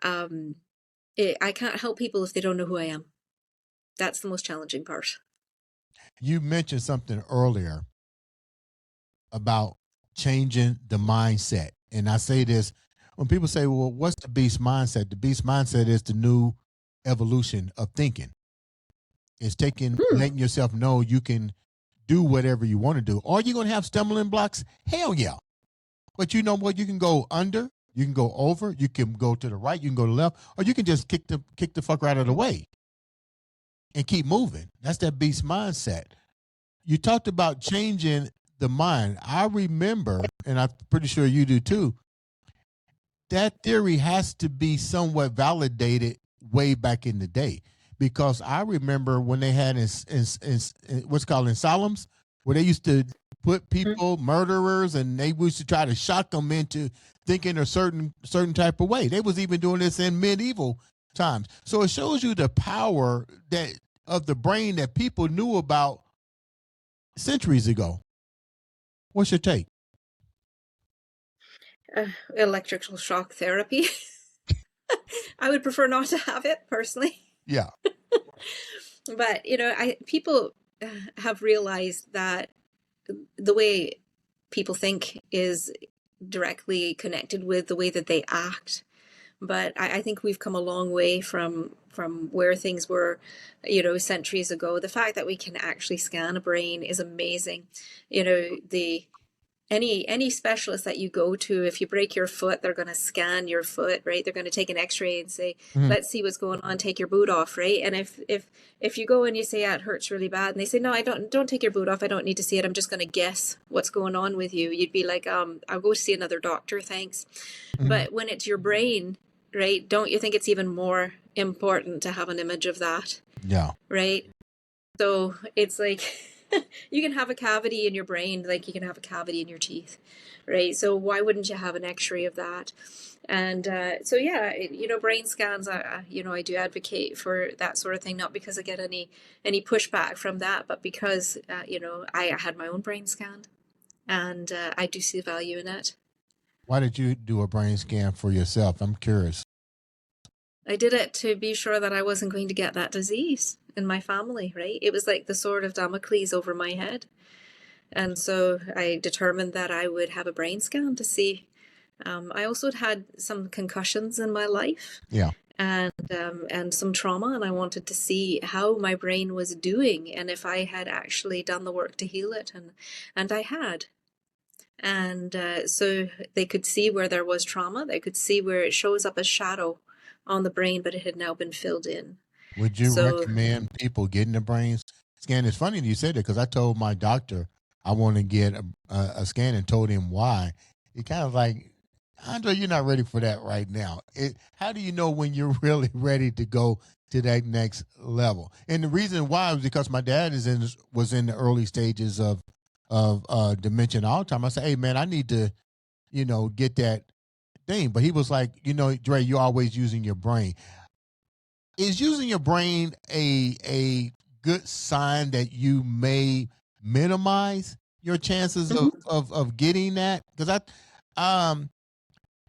um I can't help people if they don't know who I am. That's the most challenging part. You mentioned something earlier about changing the mindset. And I say this when people say, well, what's the beast mindset? The beast mindset is the new evolution of thinking. It's Hmm. letting yourself know you can do whatever you want to do. Are you going to have stumbling blocks? Hell yeah. But you know what? You can go under, you can go over, you can go to the right, you can go to the left, or you can just kick the fucker out of the way and keep moving. That's that beast mindset. You talked about changing the mind. I remember, and I'm pretty sure you do too, that theory has to be somewhat validated way back in the day. Because I remember when they had in what's called asylums, where they used to put people, murderers, and they used to try to shock them into thinking a certain type of way. They was even doing this in medieval times. So it shows you the power that of the brain that people knew about centuries ago. What's your take? Electrical shock therapy. I would prefer not to have it personally. Yeah. But I people have realized that the way people think is directly connected with the way that they act. But I think we've come a long way from where things were, centuries ago. The fact that we can actually scan a brain is amazing. The any specialist that you go to, if you break your foot, they're going to scan your foot, right? They're going to take an x-ray and say, Mhm. let's see what's going on, take your boot off, right? And if you go and you say, yeah, it hurts really bad, and they say, no, I don't take your boot off, I don't need to see it, I'm just going to guess what's going on with you, you'd be like, I'll go see another doctor, thanks. Mhm. But when it's your brain, right, don't you think it's even more important to have an image of that, Yeah. right? So it's like you can have a cavity in your brain, like you can have a cavity in your teeth, right? So why wouldn't you have an X-ray of that? And so yeah, brain scans. I do advocate for that sort of thing, not because I get any pushback from that, but because I had my own brain scanned, and I do see value in it. Why did you do a brain scan for yourself? I'm curious. I did it to be sure that I wasn't going to get that disease in my family, right? It was like the sword of Damocles over my head. And so I determined that I would have a brain scan to see. I also had some concussions in my life Yeah. and some trauma, and I wanted to see how my brain was doing and if I had actually done the work to heal it, and I had. And so they could see where there was trauma. They could see where it shows up as shadow on the brain, but it had now been filled in. Would you So, recommend people getting a brain scan? It's funny that you said that because I told my doctor I want to get a scan and told him why. He kind of like Andre, you're not ready for that right now. How do you know when you're really ready to go to that next level? And the reason why was because my dad was in the early stages of dementia and Alzheimer's. I said, "Hey, man, I need to, get that thing." But he was like, Dre, you're always using your brain. Is using your brain a good sign that you may minimize your chances of Mhm. of getting that? Um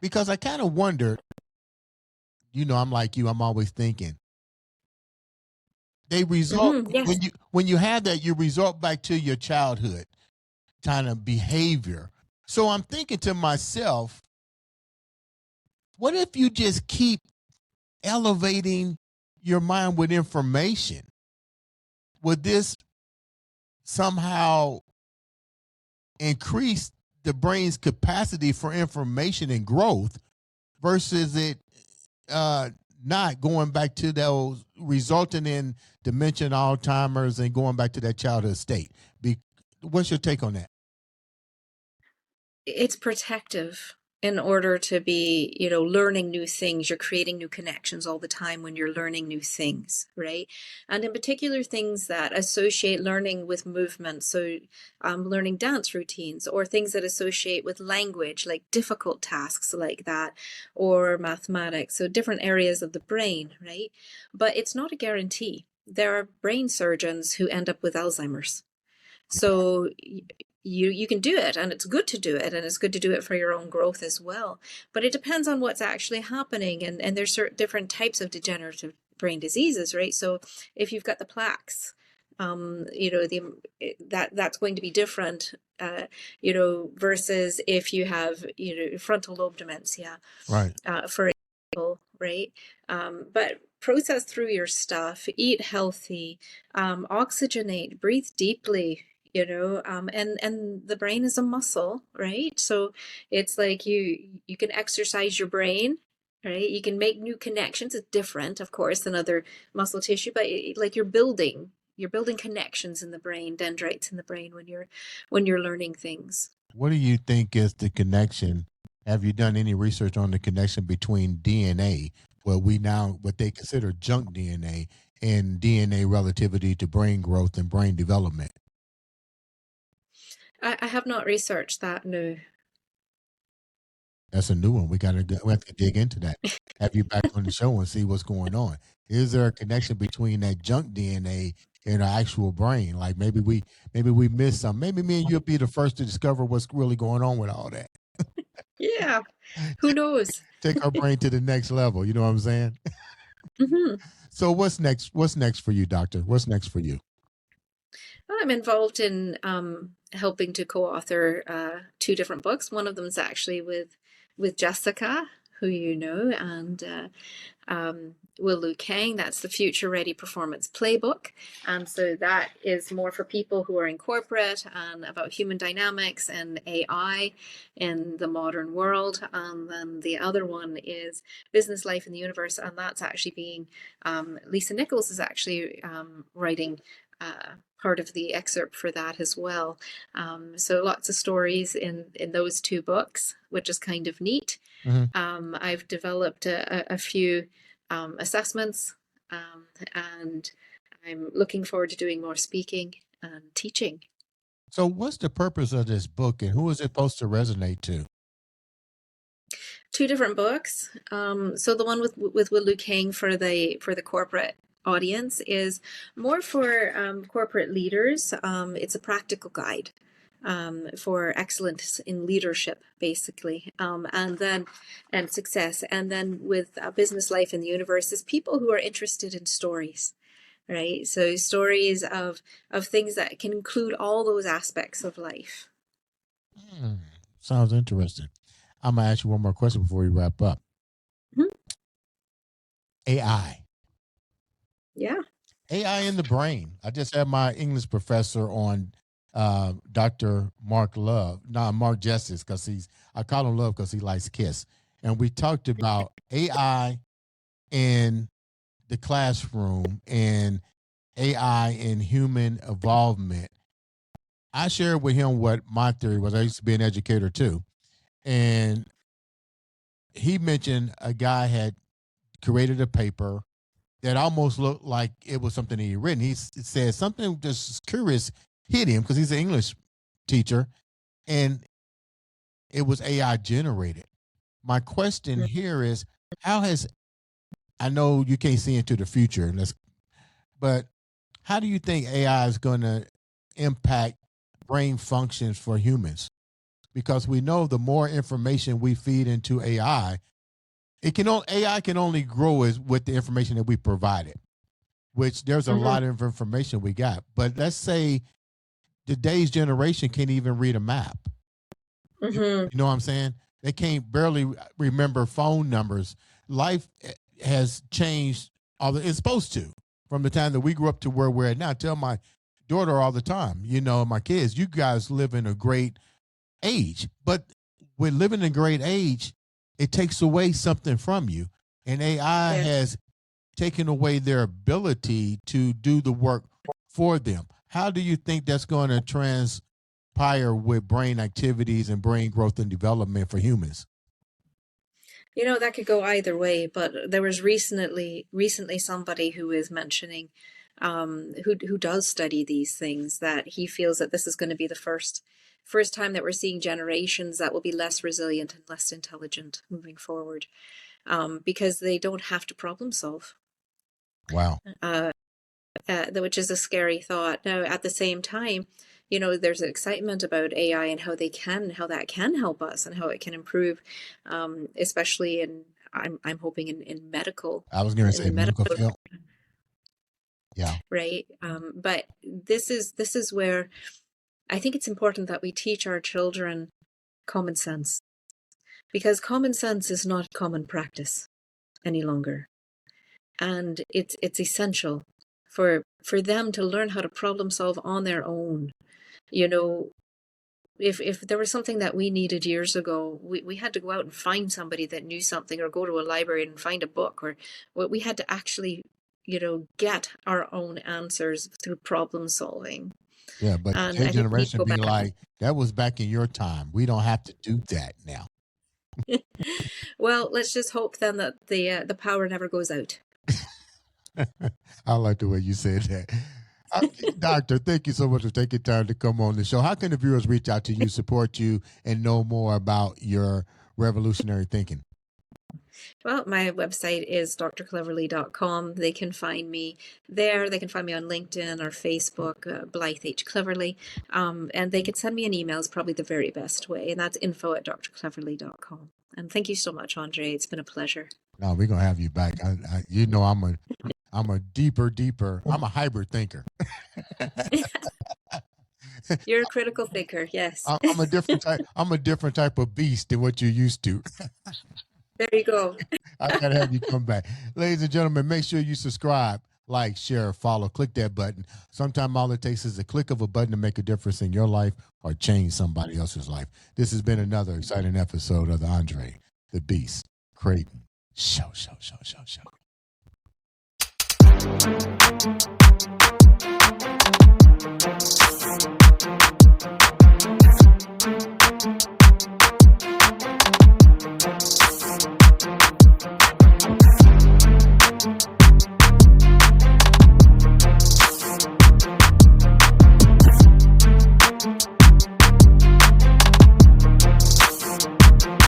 because I kind of wondered, I'm like you, I'm always thinking. They result Yes. when you have that, you resort back to your childhood kind of behavior. So I'm thinking to myself, what if you just keep elevating your mind with information? Would this somehow increase the brain's capacity for information and growth versus it uh, not going back to those, resulting in dementia and Alzheimer's and going back to that childhood state? What's your take on that? It's protective in order to be, learning new things. You're creating new connections all the time when you're learning new things, right? And in particular, things that associate learning with movement. So, learning dance routines or things that associate with language, like difficult tasks like that, or mathematics. So, different areas of the brain, right? But it's not a guarantee. There are brain surgeons who end up with Alzheimer's. So you can do it, and it's good to do it, and it's good to do it for your own growth as well. But it depends on what's actually happening, and there's certain different types of degenerative brain diseases, right? So if you've got the plaques, that's going to be different, versus if you have frontal lobe dementia, Right. for example, right? But process through your stuff, eat healthy, oxygenate, breathe deeply, and the brain is a muscle, right? So it's like you can exercise your brain, right? You can make new connections. It's different, of course, than other muscle tissue, but like you're building connections in the brain, dendrites in the brain when you're learning things. What do you think is the connection? Have you done any research on the connection between DNA, what they consider junk DNA, and DNA relativity to brain growth and brain development? I have not researched that, no. That's a new one. We have to dig into that. Have you back on the show and see what's going on. Is there a connection between that junk DNA and our actual brain? Like maybe we missed some. Maybe me and you'll be the first to discover what's really going on with all that. Yeah, who knows? Take our brain to the next level. You know what I'm saying? Hmm. So what's next? What's next for you, doctor? What's next for you? I'm involved in helping to co-author two different books. One of them is actually with Jessica, who you know, and Will Lu Kang. That's the Future Ready Performance Playbook. And so that is more for people who are in corporate and about human dynamics and AI in the modern world. And then the other one is Business Life in the Universe. And that's actually being, Lisa Nichols is actually writing part of the excerpt for that as well. So lots of stories in those two books, which is kind of neat. Mhm. I've developed a few assessments, and I'm looking forward to doing more speaking and teaching. So what's the purpose of this book, and who is it supposed to resonate to? Two different books. So the one with Will Lu Kang for the corporate audience is more for corporate leaders. It's a practical guide for excellence in leadership, basically, and success. And then with Business Life in the Universe is people who are interested in stories, right? So stories of things that can include all those aspects of life. Hmm, sounds interesting. I'm gonna ask you one more question before we wrap up. Mhm. AI. Yeah. AI in the brain. I just had my English professor on, Dr. Mark Love, not Mark Justice, because I call him Love because he likes Kiss. And we talked about AI in the classroom and AI in human involvement. I shared with him what my theory was. I used to be an educator too. And he mentioned a guy had created a paper that almost looked like it was something he had written. He said something just curious hit him because he's an English teacher, and it was AI generated. My question here is, how has, I know you can't see into the future, but how do you think AI is going to impact brain functions for humans? Because we know the more information we feed into AI, AI can only grow as with the information that we provided, which there's a lot of information we got. But let's say today's generation can't even read a map. You know what I'm saying? They can't barely remember phone numbers. Life has changed. It's supposed to, from the time that we grew up to where we're at now. I tell my daughter all the time, my kids, you guys live in a great age, but with living in a great age, it takes away something from you. And AI has taken away their ability to do the work for them. How do you think that's going to transpire with brain activities and brain growth and development for humans? That could go either way, but there was recently somebody who is mentioning, who does study these things, that he feels that this is going to be the first time that we're seeing generations that will be less resilient and less intelligent moving forward, because they don't have to problem solve. Wow. Which is a scary thought. Now, at the same time, there's an excitement about AI and how that can help us and how it can improve, especially I'm hoping in medical. I was going to say medical field. Yeah. Right. But this is where I think it's important that we teach our children common sense, because common sense is not common practice any longer. And it's essential for them to learn how to problem solve on their own. If there was something that we needed years ago, we had to go out and find somebody that knew something, or go to a library and find a book, or we had to actually, get our own answers through problem solving. Yeah, but today's generation be like, that was back in your time. We don't have to do that now. Well, let's just hope then that the power never goes out. I like the way you said that. Doctor, thank you so much for taking time to come on the show. How can the viewers reach out to you, support you, and know more about your revolutionary thinking? Well, my website is drcleverly.com. They can find me there. They can find me on LinkedIn or Facebook, Blythe H. Cleverly. And they can send me an email, is probably the very best way. And that's info@drcleverly.com. And thank you so much, Andre. It's been a pleasure. No, we're going to have you back. I'm a deeper. I'm a hybrid thinker. You're a critical thinker, yes. I'm a different type. I'm a different type of beast than what you're used to. There you go. I gotta have you come back. Ladies and gentlemen, make sure you subscribe, like, share, follow, click that button. Sometimes all it takes is a click of a button to make a difference in your life or change somebody else's life. This has been another exciting episode of the Andre the Beast Creighton Show.